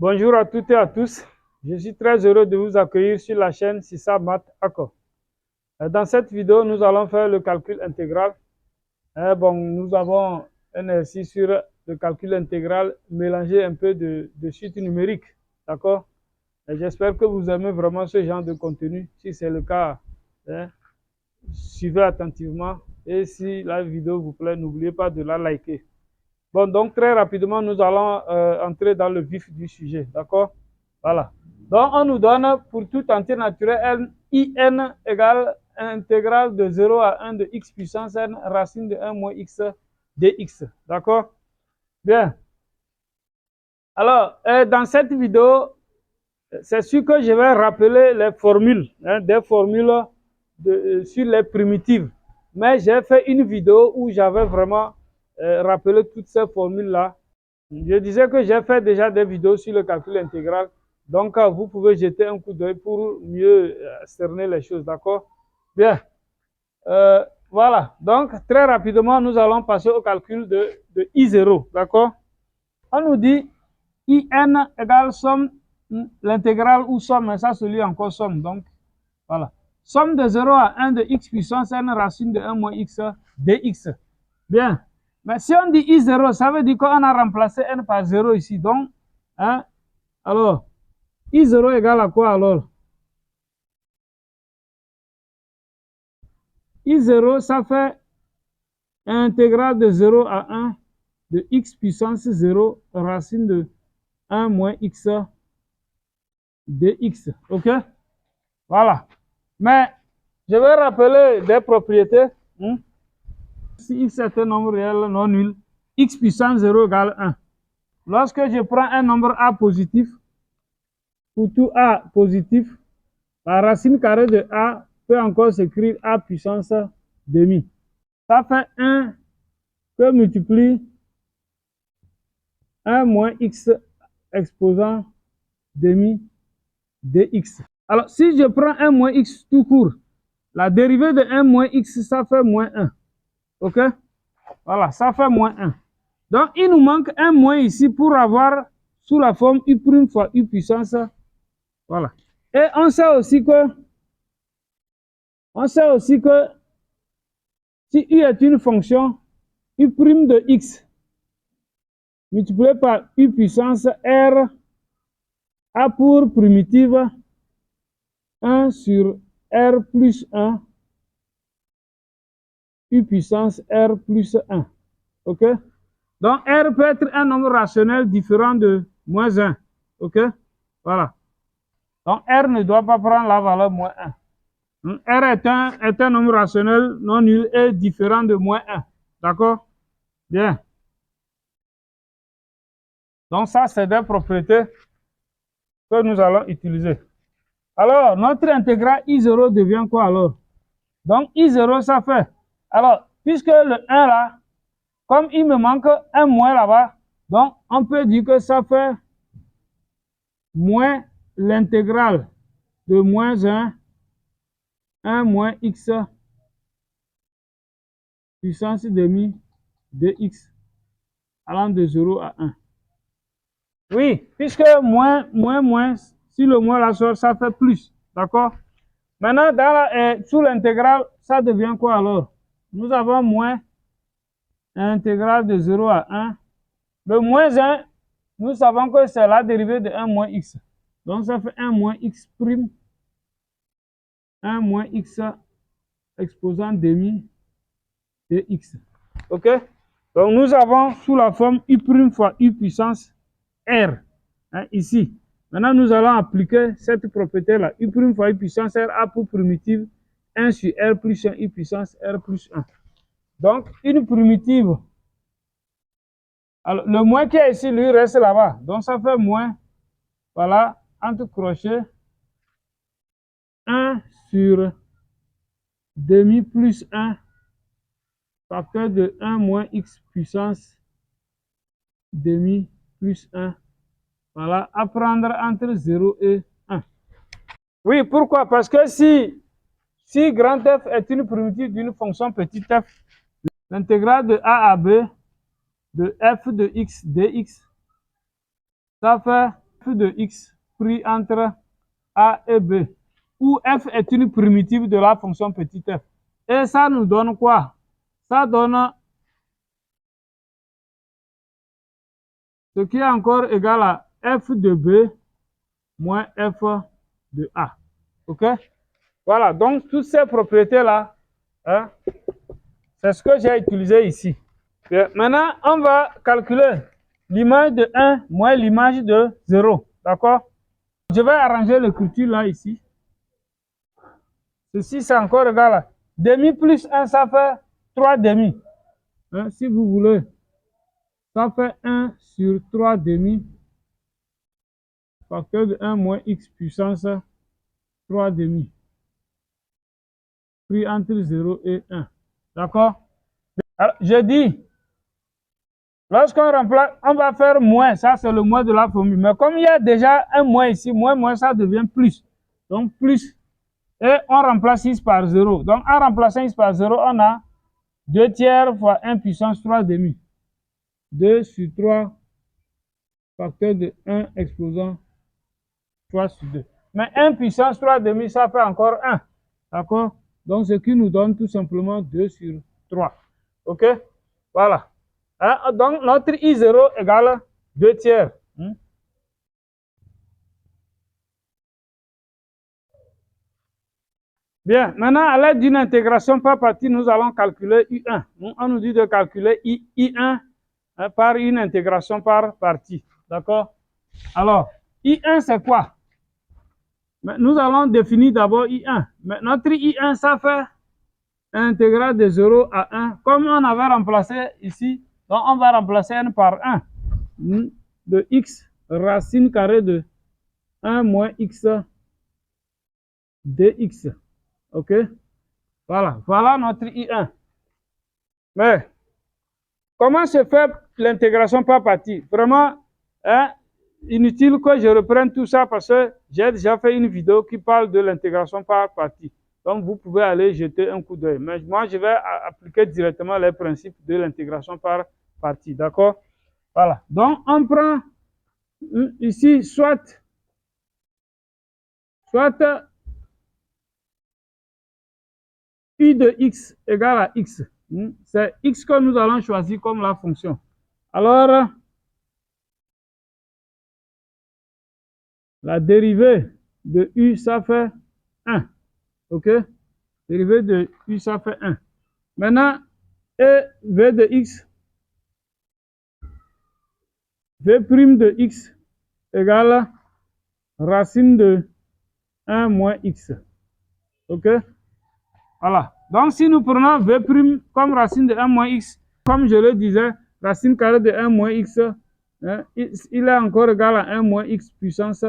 Bonjour à toutes et à tous. Je suis très heureux de vous accueillir sur la chaîne Sissa Math Acco. Dans cette vidéo, nous allons faire le calcul intégral. Nous avons un exercice sur le calcul intégral, mélanger un peu de suite numérique. D'accord? J'espère que vous aimez vraiment ce genre de contenu. Si c'est le cas, suivez attentivement. Et si la vidéo vous plaît, n'oubliez pas de la liker. Bon, donc très rapidement, nous allons entrer dans le vif du sujet, d'accord? Voilà. Donc, on nous donne pour tout entier naturel in égale intégrale de 0 à 1 de x puissance n racine de 1 moins x dx, d'accord? Bien. Alors, dans cette vidéo, c'est sûr que je vais rappeler les formules, des formules sur les primitives. Mais j'ai fait une vidéo où j'avais vraiment rappelé toutes ces formules-là. Je disais que j'ai fait déjà des vidéos sur le calcul intégral. Donc, vous pouvez jeter un coup d'œil pour mieux cerner les choses, d'accord? Bien. Voilà. Donc, très rapidement, nous allons passer au calcul de I0, d'accord? On nous dit IN égale somme, l'intégrale ou somme, mais ça se lit encore somme. Donc, voilà. Somme de 0 à 1 de x puissance n racine de 1 moins x dx. Bien. Mais si on dit I0, ça veut dire qu'on a remplacé n par 0 ici. Donc, alors, I0 égale à quoi alors? I0, ça fait intégrale de 0 à 1 de x puissance 0 racine de 1 moins x dx. OK? Voilà. Mais je vais rappeler des propriétés. Si x est un nombre réel non nul, x puissance 0 égale 1. Lorsque je prends un nombre a positif, pour tout a positif, la racine carrée de a peut encore s'écrire a puissance demi. Ça fait 1 que multiplie 1 moins x exposant demi dx. Alors, si je prends 1 moins x tout court, la dérivée de 1 moins x, ça fait moins 1. OK? Voilà, ça fait moins 1. Donc, il nous manque un moins ici pour avoir sous la forme u' fois u puissance. Voilà. Et on sait aussi que si u est une fonction, u' de x multiplié par u puissance r a pour primitive 1 sur r plus 1 u puissance r plus 1. OK? Donc, r peut être un nombre rationnel différent de moins 1. OK? Voilà. Donc, r ne doit pas prendre la valeur moins 1. R est un nombre rationnel non nul et différent de moins 1. D'accord? Bien. Donc, ça, c'est des propriétés que nous allons utiliser. Alors, notre intégrale I0 devient quoi alors? Donc, I0, ça fait. Alors, puisque le 1 là, comme il me manque un moins là-bas, donc on peut dire que ça fait moins l'intégrale de moins 1 moins x puissance demi dx allant de 0 à 1. Oui, puisque moins, si le moins la sort, ça fait plus. D'accord? Maintenant, sous l'intégrale, ça devient quoi alors? Nous avons moins intégrale de 0 à 1. Le moins 1, nous savons que c'est la dérivée de 1 moins x. Donc, ça fait 1 moins x prime. 1 moins x exposant demi de x. OK? Donc, nous avons sous la forme u' fois u puissance r. Ici. Maintenant, nous allons appliquer cette propriété-là. U' fois u puissance r a pour primitive 1 sur r plus 1 u puissance r plus 1. Donc, une primitive. Alors, le moins qui est ici, lui, reste là-bas. Donc, ça fait moins. Voilà, entre crochets. 1 sur demi plus 1 facteur de 1 moins x puissance demi plus 1. Voilà, à prendre entre 0 et 1. Oui, pourquoi? Parce que si grand F est une primitive d'une fonction petit f, l'intégrale de a à b de f de x dx, ça fait f f de x pris entre a et b, où f est une primitive de la fonction petit f. Et ça nous donne quoi? Ça donne ce qui est encore égal à f de b moins f de a. OK? Voilà, donc toutes ces propriétés-là, hein, c'est ce que j'ai utilisé ici. Bien, maintenant, on va calculer l'image de 1 moins l'image de 0. D'accord? Je vais arranger l'écriture là, ici. Ceci, c'est encore égal à demi plus 1, ça fait 3 demi. Hein, si vous voulez, ça fait 1 sur 3 demi. Facteur de 1 moins x puissance 3 demi. Pris entre 0 et 1. D'accord? Alors, je dis, lorsqu'on remplace, on va faire moins. Ça, c'est le moins de la formule. Mais comme il y a déjà un moins ici, moins, ça devient plus. Donc, plus. Et on remplace x par 0. Donc, en remplaçant x par 0, on a 2 tiers fois 1 puissance 3 demi. 2 sur 3, facteur de 1 exposant 3 sur 2. Mais 1 puissance 3 demi, ça fait encore 1. D'accord? Donc, ce qui nous donne tout simplement 2 sur 3. OK? Voilà. Hein? Donc, notre I0 égale 2 tiers. Bien, maintenant, à l'aide d'une intégration par partie, nous allons calculer I1. On nous dit de calculer I1 hein, par une intégration par partie. D'accord? Alors, I1, c'est quoi? Nous allons définir d'abord I1. Mais notre I1, ça fait intégrale de 0 à 1. Comme on avait remplacé ici, donc on va remplacer n par 1 de x racine carrée de 1 moins x dx. OK? Voilà. Voilà notre I1. Mais, comment se fait l'intégration par partie? Vraiment, hein, inutile que je reprenne tout ça parce que j'ai déjà fait une vidéo qui parle de l'intégration par partie. Donc, vous pouvez aller jeter un coup d'œil. Mais moi, je vais appliquer directement les principes de l'intégration par partie. D'accord? Voilà. Donc, on prend ici soit I de x égale à x. C'est x que nous allons choisir comme la fonction. Alors, la dérivée de u, ça fait 1. OK? Dérivée de u, ça fait 1. Maintenant, et v de x, v' de x égale racine de 1 moins x. OK? Voilà. Donc, si nous prenons v' comme racine de 1 moins x, comme je le disais, racine carrée de 1 moins x, hein, il est encore égal à 1 moins x puissance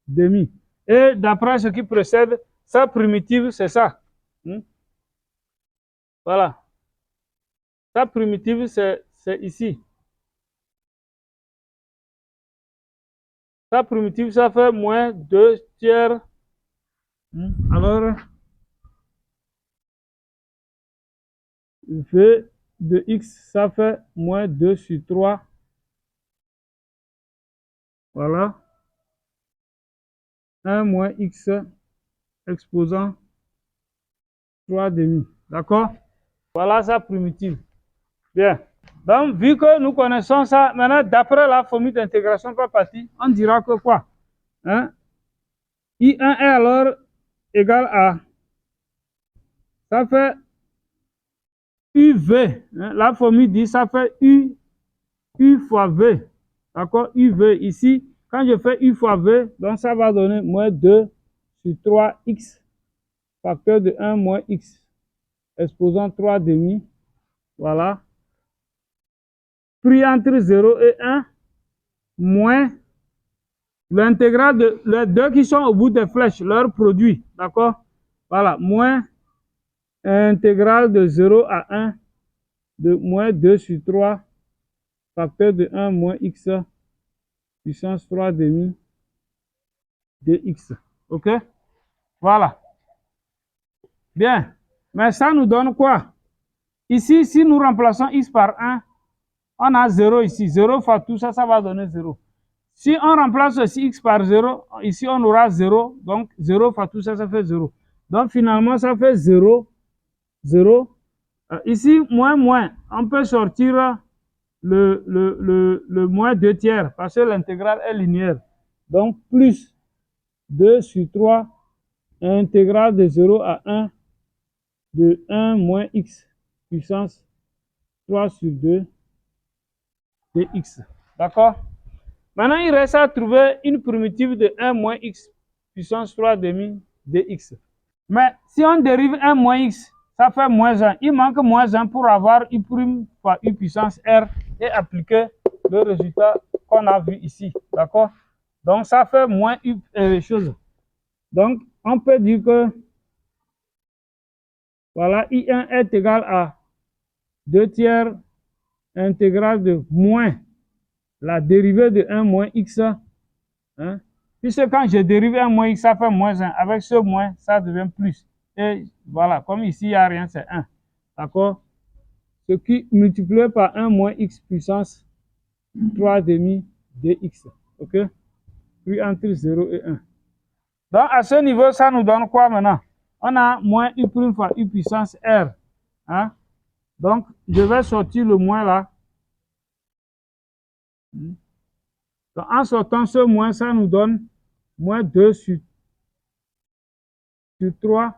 demi. Et d'après ce qui précède, sa primitive, c'est ça. Voilà. Sa primitive, c'est ici. Sa primitive, ça fait moins 2 tiers. Alors, v de x, ça fait moins 2 sur 3. Voilà. 1 moins x exposant 3 demi. D'accord? Voilà sa primitive. Bien. Donc, vu que nous connaissons ça, maintenant, d'après la formule d'intégration par partie, on dira que quoi? Hein? I1 est alors égal à, ça fait UV. Hein? La formule dit, ça fait U fois V. D'accord? UV ici. Quand je fais U fois V, donc ça va donner moins 2 sur 3x, facteur de 1 moins x, exposant 3 demi. Voilà. Pris entre 0 et 1, moins l'intégrale de les deux qui sont au bout des flèches, leur produit. D'accord? Voilà. Moins intégrale de 0 à 1 de moins 2 sur 3, facteur de 1 moins x, puissance 3 demi dx. OK? Voilà. Bien. Mais ça nous donne quoi? Ici, si nous remplaçons x par 1, on a 0 ici. 0 fois tout ça, ça va donner 0. Si on remplace aussi x par 0, ici on aura 0. Donc 0 fois tout ça, ça fait 0. Donc finalement, ça fait 0, 0. Ici, moins, on peut sortir le moins 2 tiers parce que l'intégrale est linéaire. Donc plus 2 sur 3, intégrale de 0 à 1 de 1 moins x puissance 3 sur 2 dx. D'accord? Maintenant, il reste à trouver une primitive de 1 moins x puissance 3 demi dx. Mais si on dérive 1 moins x, ça fait moins 1. Il manque moins 1 pour avoir u prime fois u puissance r et appliquer le résultat qu'on a vu ici. D'accord? Donc, ça fait moins u chose. Donc, on peut dire que voilà, I1 est égal à 2 tiers intégrale de moins la dérivée de 1 moins x. Hein? Puisque quand je dérive 1 moins x, ça fait moins 1. Avec ce moins, ça devient plus. Et voilà, comme ici, il n'y a rien, c'est 1. D'accord? Ce qui multiplié par 1 moins x puissance 3 demi dx. OK? Puis entre 0 et 1. Donc, à ce niveau, ça nous donne quoi maintenant? On a moins u prime fois u puissance r. Hein? Donc, je vais sortir le moins là. Donc, en sortant ce moins, ça nous donne moins 2 sur 3.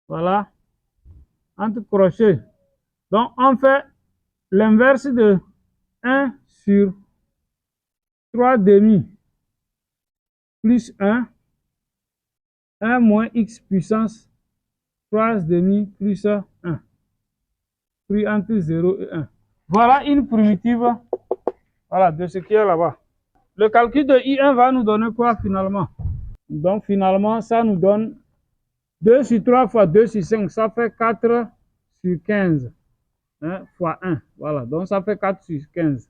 Voilà. Entre crochets. Donc, on fait l'inverse de 1 sur 3 demi plus 1. 1 moins x puissance 3 demi plus 1. Puis entre 0 et 1. Voilà une primitive, voilà, de ce qui est là-bas. Le calcul de I1 va nous donner quoi finalement? Donc finalement, ça nous donne 2 sur 3 fois 2 sur 5, ça fait 4 sur 15. Hein, fois 1. Voilà, donc ça fait 4 sur 15.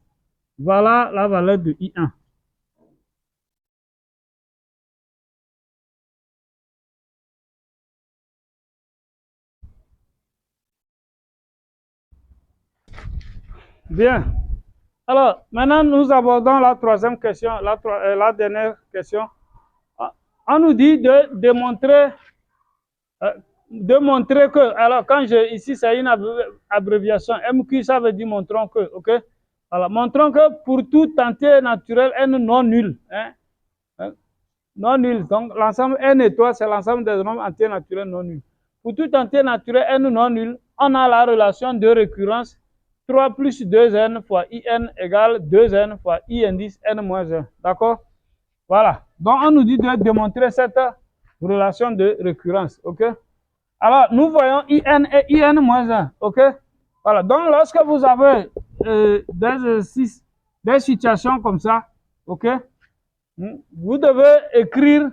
Voilà la valeur de I1. Bien. Alors, maintenant, nous abordons la troisième question, la dernière question. On nous dit de démontrer que, alors quand ici c'est une abréviation, MQ, ça veut dire montrons que, ok? Alors, montrons que pour toute entier naturel n non nul, hein, non nul, donc l'ensemble n étoile, c'est l'ensemble des nombres entiers naturels non nuls. Pour tout entier naturel n non nul, on a la relation de récurrence 3 plus 2n fois in égale 2n fois i indice n moins 1. D'accord? Voilà. Donc, on nous dit de démontrer cette relation de récurrence. OK? Alors, nous voyons in et in moins 1. OK? Voilà. Donc, lorsque vous avez des situations comme ça, OK? Vous devez écrire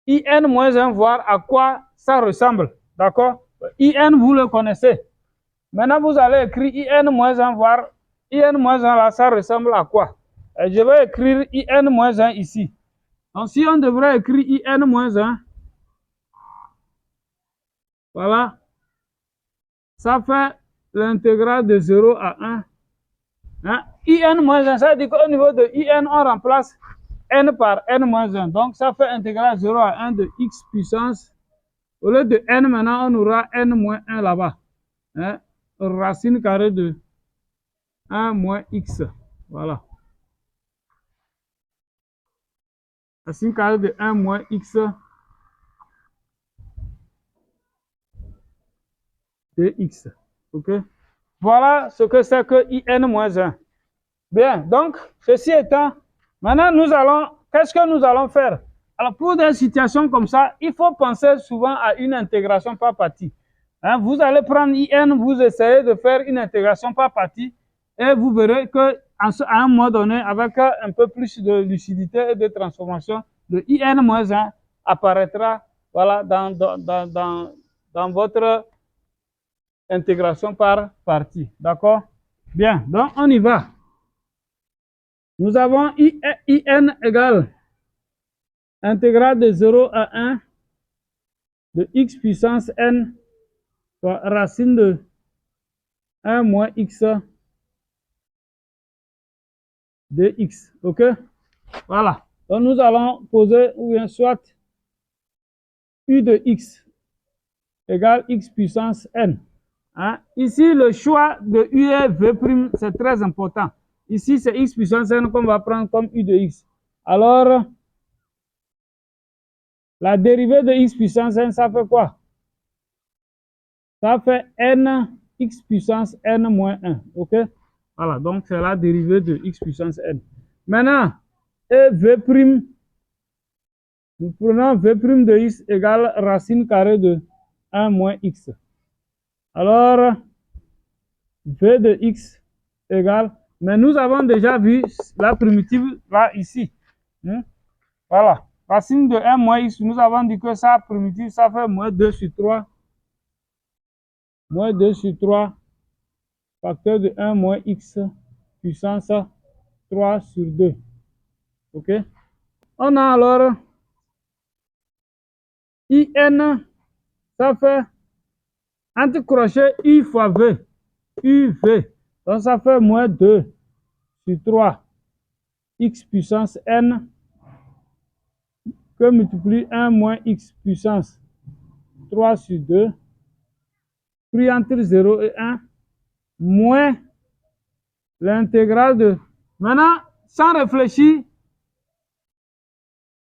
in moins 1, voir à quoi ça ressemble. D'accord? In, vous le connaissez. Maintenant, vous allez écrire in moins 1, voir in moins 1 là, ça ressemble à quoi? Et je vais écrire in moins 1 ici. Donc, si on devrait écrire in moins 1, voilà, ça fait l'intégrale de 0 à 1. Hein? In moins 1, ça veut dire qu'au niveau de in, on remplace n par n moins 1. Donc, ça fait intégrale 0 à 1 de x puissance. Au lieu de n, maintenant, on aura n moins 1 là-bas. Hein? Racine carrée de 1 moins x. Voilà. Racine carrée de 1 moins x de x. OK? Voilà ce que c'est que in moins 1. Bien, donc, ceci étant, maintenant, qu'est-ce que nous allons faire? Alors, pour des situations comme ça, il faut penser souvent à une intégration par partie. Hein, vous allez prendre in, vous essayez de faire une intégration par partie, et vous verrez qu'à un moment donné, avec un peu plus de lucidité et de transformation, le in-1 apparaîtra, voilà, dans votre intégration par partie. D'accord? Bien, donc on y va. Nous avons in égale intégrale de 0 à 1 de x puissance n fois racine de 1 moins x dx. OK? Voilà. Donc, nous allons poser, ou bien soit u de x égale x puissance n. Hein? Ici, le choix de u et v', c'est très important. Ici, c'est x puissance n qu'on va prendre comme u de x. Alors, la dérivée de x puissance n, ça fait quoi? Ça fait n x puissance n moins 1. OK? Voilà, donc c'est la dérivée de x puissance n. Maintenant, et v', nous prenons v' de x égale racine carrée de 1 moins x. Alors, v de x égale, mais nous avons déjà vu la primitive là, ici. Voilà, racine de 1 moins x, nous avons dit que ça, primitive, ça fait moins 2 sur 3. Moins 2 sur 3, facteur de 1 moins x, puissance 3 sur 2. OK? On a alors IN, ça fait entre crochet U fois V, UV. Donc ça fait moins 2 sur 3 x puissance n que multiplie 1 moins x puissance 3 sur 2, pris entre 0 et 1, moins l'intégrale de... Maintenant, sans réfléchir,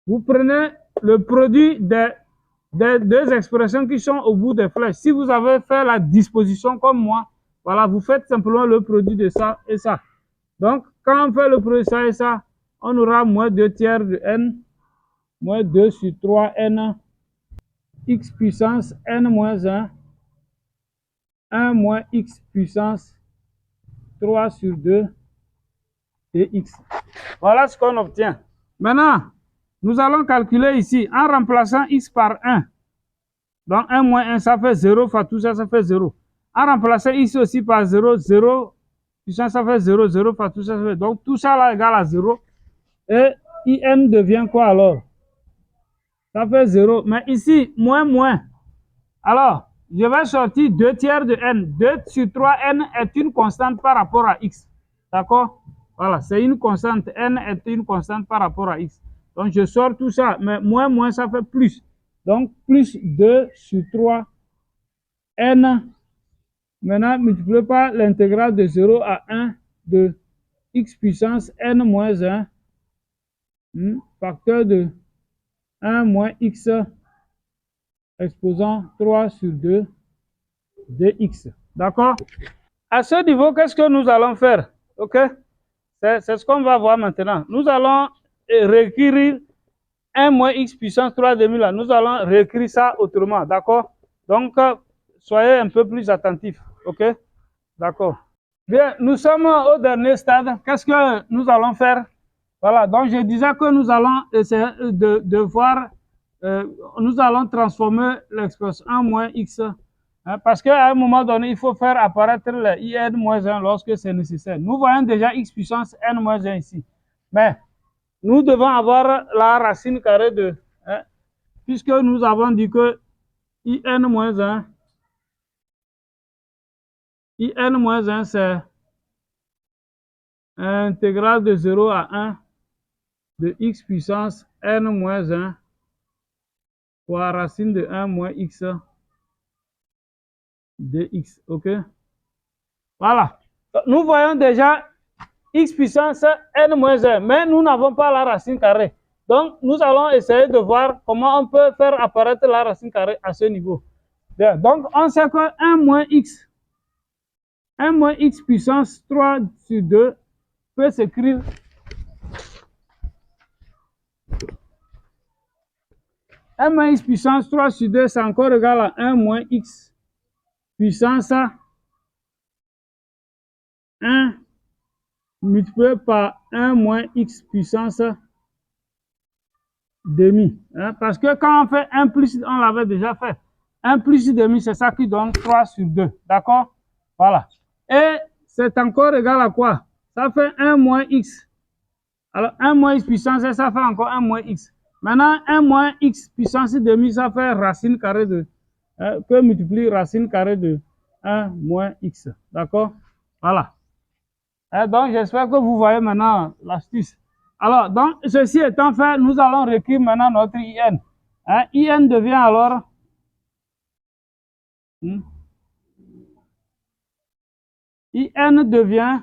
vous prenez le produit des deux expressions qui sont au bout des flèches. Si vous avez fait la disposition comme moi, voilà, vous faites simplement le produit de ça et ça. Donc, quand on fait le produit de ça et ça, on aura moins 2 tiers de n, moins 2 sur 3n, x puissance n moins 1, 1 moins x puissance 3 sur 2 dx. Voilà ce qu'on obtient. Maintenant, nous allons calculer ici en remplaçant x par 1. Donc 1 moins 1, ça fait 0, fois tout ça, ça fait 0. En remplaçant x aussi par 0, 0, puissance, ça fait 0, 0, fois tout ça, ça fait... Donc tout ça là égale à 0. Et in devient quoi alors? Ça fait 0. Mais ici, moins, moins. Alors, je vais sortir 2 tiers de n. 2 sur 3n est une constante par rapport à x. D'accord? Voilà, c'est une constante. N est une constante par rapport à x. Donc, je sors tout ça. Mais moins, moins, ça fait plus. Donc, plus 2 sur 3 n. Maintenant, multiplié par l'intégrale de 0 à 1 de x puissance n moins 1. Facteur de 1 moins x exposant 3 sur 2 dx. D'accord? À ce niveau, qu'est-ce que nous allons faire? OK? C'est ce qu'on va voir maintenant. Nous allons réécrire 1 moins x puissance 3 demi là. Nous allons réécrire ça autrement. D'accord? Donc, soyez un peu plus attentifs. OK? D'accord. Bien, nous sommes au dernier stade. Qu'est-ce que nous allons faire? Voilà. Donc, je disais que nous allons essayer de voir, nous allons transformer l'expression 1 moins x. Parce qu'à un moment donné, il faut faire apparaître le in-1 lorsque c'est nécessaire. Nous voyons déjà x puissance n-1 ici. Mais nous devons avoir la racine carrée de, puisque nous avons dit que in-1, c'est intégrale de 0 à 1 de x puissance n-1 fois racine de 1 moins x dx. OK? Voilà. Nous voyons déjà x puissance n-1, mais nous n'avons pas la racine carrée. Donc, nous allons essayer de voir comment on peut faire apparaître la racine carrée à ce niveau. Bien. Donc, on sait que 1 moins x puissance 3 sur 2 peut s'écrire 1 moins x puissance 3 sur 2, c'est encore égal à 1 moins x puissance 1 multiplié par 1 moins x puissance demi. Parce que quand on fait 1 plus, on l'avait déjà fait. 1 plus demi, c'est ça qui donne 3 sur 2. D'accord? Voilà. Et c'est encore égal à quoi? Ça fait 1 moins x. Alors 1 moins x puissance, ça fait encore 1 moins x. Maintenant, 1 moins x puissance demi, ça fait racine carrée de, que multiplie racine carrée de 1 moins x. D'accord? Voilà. Donc, j'espère que vous voyez maintenant l'astuce. Alors, donc, ceci étant fait, nous allons recueillir maintenant notre IN. IN devient alors IN devient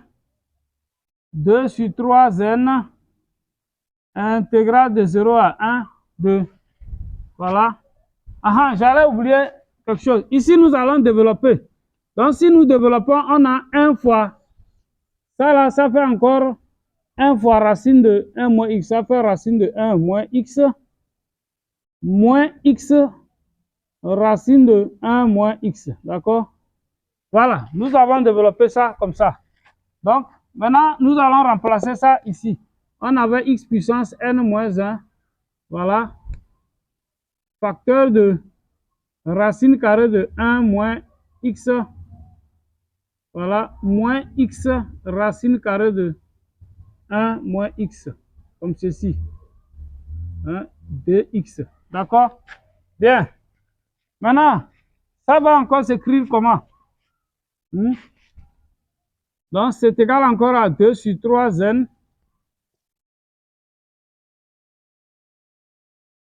2 sur 3N intégrale de 0 à 1, 2. Voilà. J'allais oublier quelque chose. Ici, nous allons développer. Donc, si nous développons, on a 1 fois. Ça là, ça fait encore 1 fois racine de 1 moins x. Ça fait racine de 1 moins x racine de 1 moins x. D'accord? Voilà. Nous avons développé ça comme ça. Donc, maintenant, nous allons remplacer ça ici. On avait x puissance n moins 1. Voilà. Facteur de racine carrée de 1 moins x. Voilà. Moins x racine carrée de 1 moins x. Comme ceci. 2x. D'accord? Bien. Maintenant, ça va encore s'écrire comment? Donc, c'est égal encore à 2 sur 3n.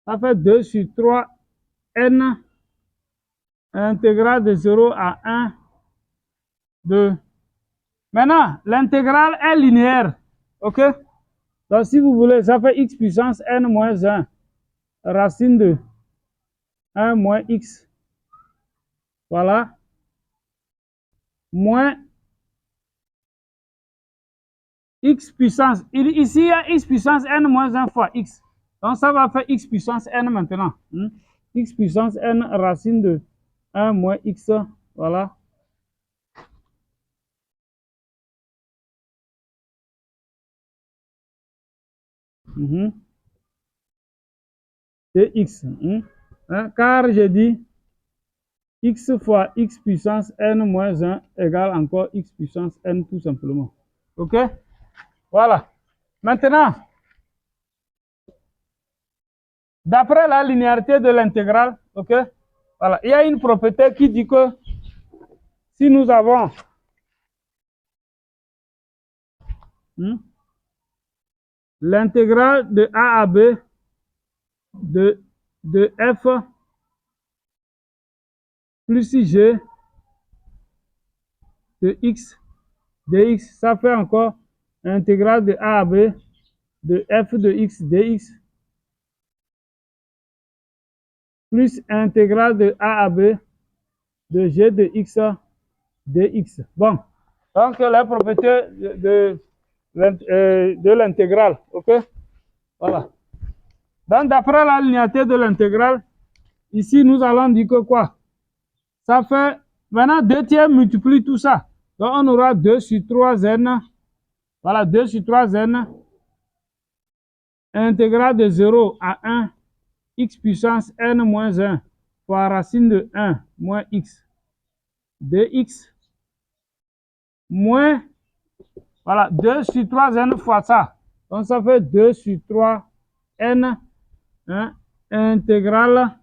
Ça fait 2 sur 3n intégrale de 0 à 1, 2. Maintenant, l'intégrale est linéaire. OK? Donc, si vous voulez, ça fait x puissance n moins 1 racine de 1 moins x. Voilà. Moins x puissance. Ici, il y a x puissance n moins 1 fois x. Donc, ça va faire x puissance n maintenant. X puissance n racine de 1 moins x. Voilà. Dx. Car j'ai dit x fois x puissance n moins 1 égale encore x puissance n tout simplement. OK? Voilà. Maintenant, d'après la linéarité de l'intégrale, OK? Voilà. Il y a une propriété qui dit que si nous avons l'intégrale de a à b de f plus g de x dx, ça fait encore l'intégrale de a à b de f de x dx plus intégrale de a à b de g de x dx. Bon, donc la propriété de l'intégrale, OK? Voilà. Donc d'après la linéarité de l'intégrale, ici nous allons dire que quoi? Ça fait, maintenant 2 tiers multiplie tout ça. Donc on aura 2 sur 3n, voilà, 2 sur 3n, intégrale de 0 à 1, x puissance n moins 1 fois racine de 1 moins x dx moins, voilà, 2 sur 3n fois ça. Donc ça fait 2 sur 3n, intégrale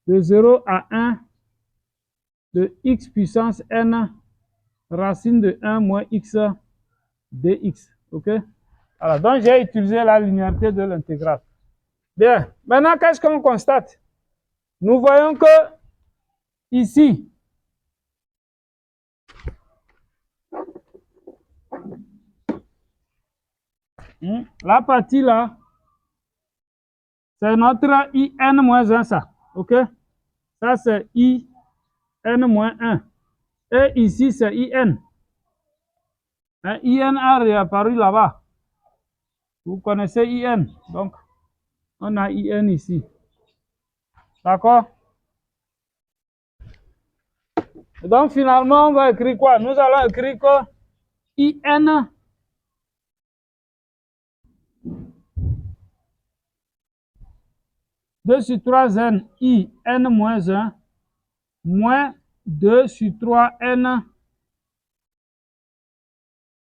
de 0 à 1 de x puissance n racine de 1 moins x dx. OK? Alors, donc j'ai utilisé la linéarité de l'intégrale. Bien. Maintenant, qu'est-ce qu'on constate? Nous voyons que ici, la partie là, c'est notre IN moins 1, ça. OK? Ça, c'est IN moins 1. Et ici, c'est IN. IN a réapparu là-bas. Vous connaissez IN. Donc, on a IN ici. D'accord? Donc, finalement, on va écrire quoi? Nous allons écrire que IN deux sur 3n IN moins 1 moins 2 sur 3n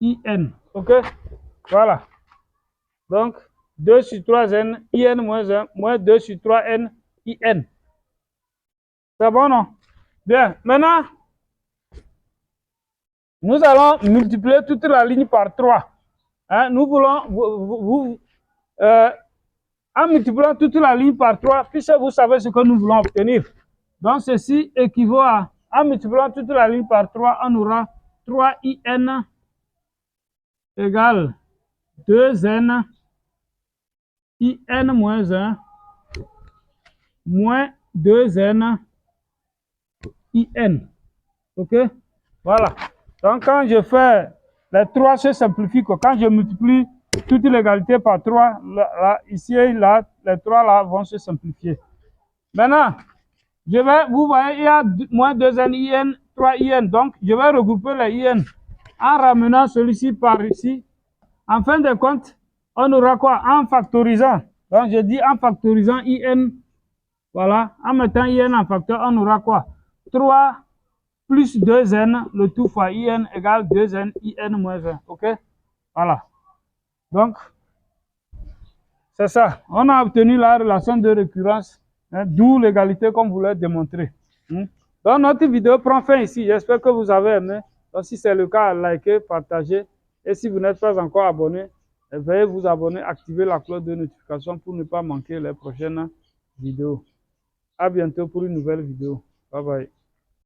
IN. OK? Voilà. Donc, 2 sur 3n IN moins 1 moins 2 sur 3n IN. C'est bon, non? Bien. Maintenant, Nous allons multiplier toute la ligne par 3. Hein, nous voulons, en multipliant toute la ligne par 3, puisque vous savez ce que nous voulons obtenir. Donc, ceci équivaut à, en multipliant toute la ligne par 3, on aura 3in égale 2n in moins 1 moins 2n in. OK? Voilà. Donc, quand je fais les 3 se simplifient. Quand je multiplie toute l'égalité par 3, là, ici et là, les 3 là vont se simplifier. Maintenant, vous voyez, il y a moins 2n in, 3 in. Donc, je vais regrouper les in en ramenant celui-ci par ici. En fin de compte, on aura quoi? En factorisant. Donc, je dis en factorisant in. Voilà. En mettant in en facteur, on aura quoi? 3 plus 2n, le tout fois in égale 2n in moins 1. OK? Voilà. Donc, c'est ça. On a obtenu la relation de récurrence, hein, d'où l'égalité comme vous l'avez démontré. Donc, notre vidéo prend fin ici. J'espère que vous avez aimé. Donc, si c'est le cas, likez, partagez. Et si vous n'êtes pas encore abonné, veuillez vous abonner, activer la cloche de notification pour ne pas manquer les prochaines vidéos. À bientôt pour une nouvelle vidéo. Bye bye.